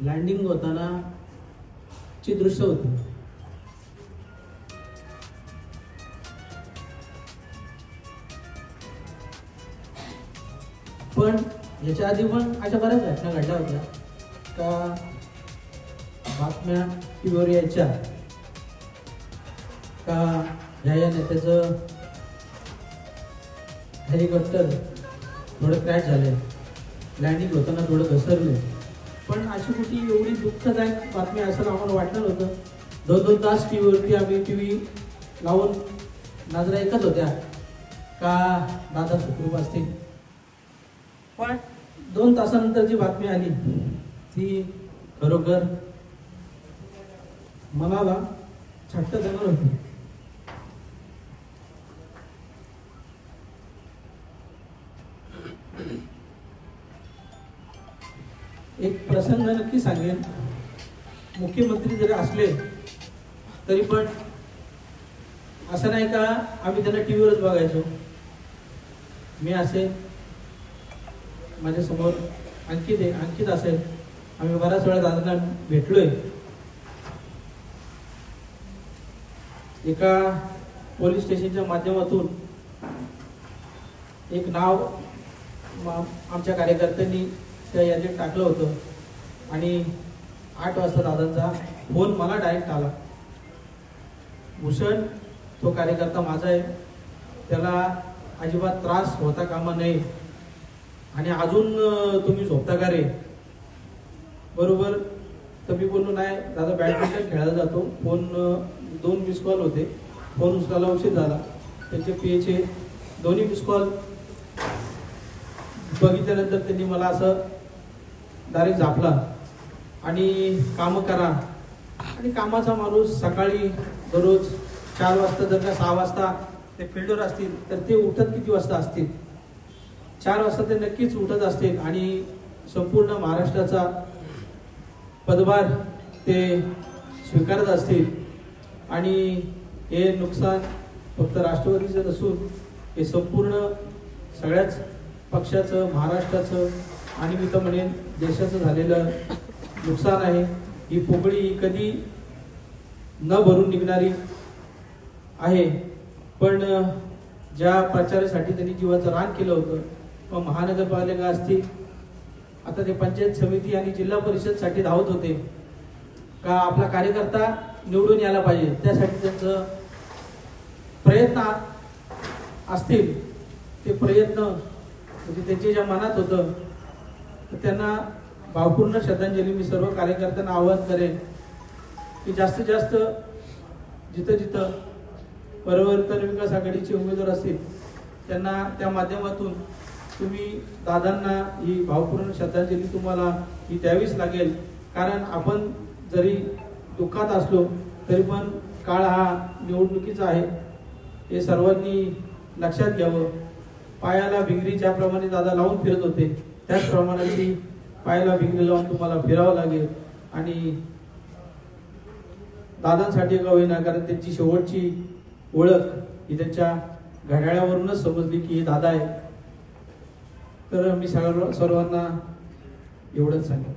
Landing होताना ची दृश्य होती. पण याच्या आधी पण अशा बऱ्याच घटना घडल्या होत्या का बातम्या टीव्हीवर यायच्या का ह्या नेत्याचं हेलिकॉप्टर थोडं क्रॅश झाले, लँडिंग होताना थोडं घसरले. पण अशी कुठे एवढी दुःखदायक बातमी असं आम्हाला वाटलं होतं. 2-2 तास टीव्हीवरती आम्ही टीव्ही लावून नजरा एकच होत्या का दादा सुखरूप असतील. पण 2 तासानंतर जी बातमी आली ती खरोखर मनाला छट्ट देणार होती. एक प्रसंग नक्की सांगेन. मुख्यमंत्री जरी असले तरी पण असं नाही का आम्ही त्यांना टीव्हीवरच बघायचो. मी असेल, माझ्या समोर अंकित असेल, आम्ही बऱ्याच वेळा दादांना भेटलोय. एका पोलीस स्टेशनच्या माध्यमातून एक नाव आमच्या कार्यकर्त्यांनी त्या यादीत टाकलं होतं आणि 8 वाजता दादांचा फोन मला डायरेक्ट आला. भूषण, तो कार्यकर्ता माझा आहे, त्याला अजिबात त्रास होता कामा नये आणि अजून तुम्ही झोपता का रे? बरोबर. तर मी बोललो नाही दादा, बॅडमिंटन खेळायला जातो. फोन 2 मिस कॉल होते, फोन उचलायला उशीर झाला. त्यांचे पीएचे दोन्ही मिस कॉल बघितल्यानंतर त्यांनी मला असं डायरेक्ट झापला आणि कामं करा. आणि कामाचा माणूस सकाळी दररोज 4 वाजता जर का 6 वाजता ते फील्डवर असतील तर ते उठत किती वाजता असतील? 4 वाजता ते नक्कीच उठत असतील आणि संपूर्ण महाराष्ट्राचा पदभार ते स्वीकारत असतील. आणि हे नुकसान फक्त राष्ट्रवादीचं नसून हे संपूर्ण सगळ्याच पक्षाचं, महाराष्ट्राचं आणि मी तर म्हणेन देशाचं झालेलं नुकसान आहे. ही पोकळी कधी न भरून निघणारी आहे. पण ज्या प्रचारासाठी त्यांनी जीवाचं रान केलं होतं, मग महानगरपालिका असतील, आता ते पंचायत समिती आणि जिल्हा परिषदसाठी धावत होते का आपला कार्यकर्ता निवडून यायला पाहिजे, त्यासाठी त्यांचं प्रयत्न असतील. ते प्रयत्न म्हणजे त्यांच्या ज्या मनात होतं त्यांना भावपूर्ण श्रद्धांजली मी सर्व कार्यकर्त्यांना आवाहन करेन की जास्तीत जास्त जिथं जिथं परिवर्तन विकास आघाडीचे उमेदवार असतील त्यांना त्या माध्यमातून तुम्ही दादांना ही भावपूर्ण श्रद्धांजली तुम्हाला ही द्यावीच लागेल. कारण आपण जरी दुःखात असलो तरी पण काळ हा निवडणुकीचा आहे, हे सर्वांनी लक्षात घ्यावं. पायाला भिंगरी ज्याप्रमाणे दादा लावून फिरत होते त्याचप्रमाणे पायाला भिंगरी लावून तुम्हाला फिरावं लागेल. आणि दादांसाठी का होईना, कारण त्यांची शेवटची ओळख ही त्यांच्या घड्याळावरूनच समजली की हे दादा आहे. तर मी सर्वांना एवढंच सांगेन.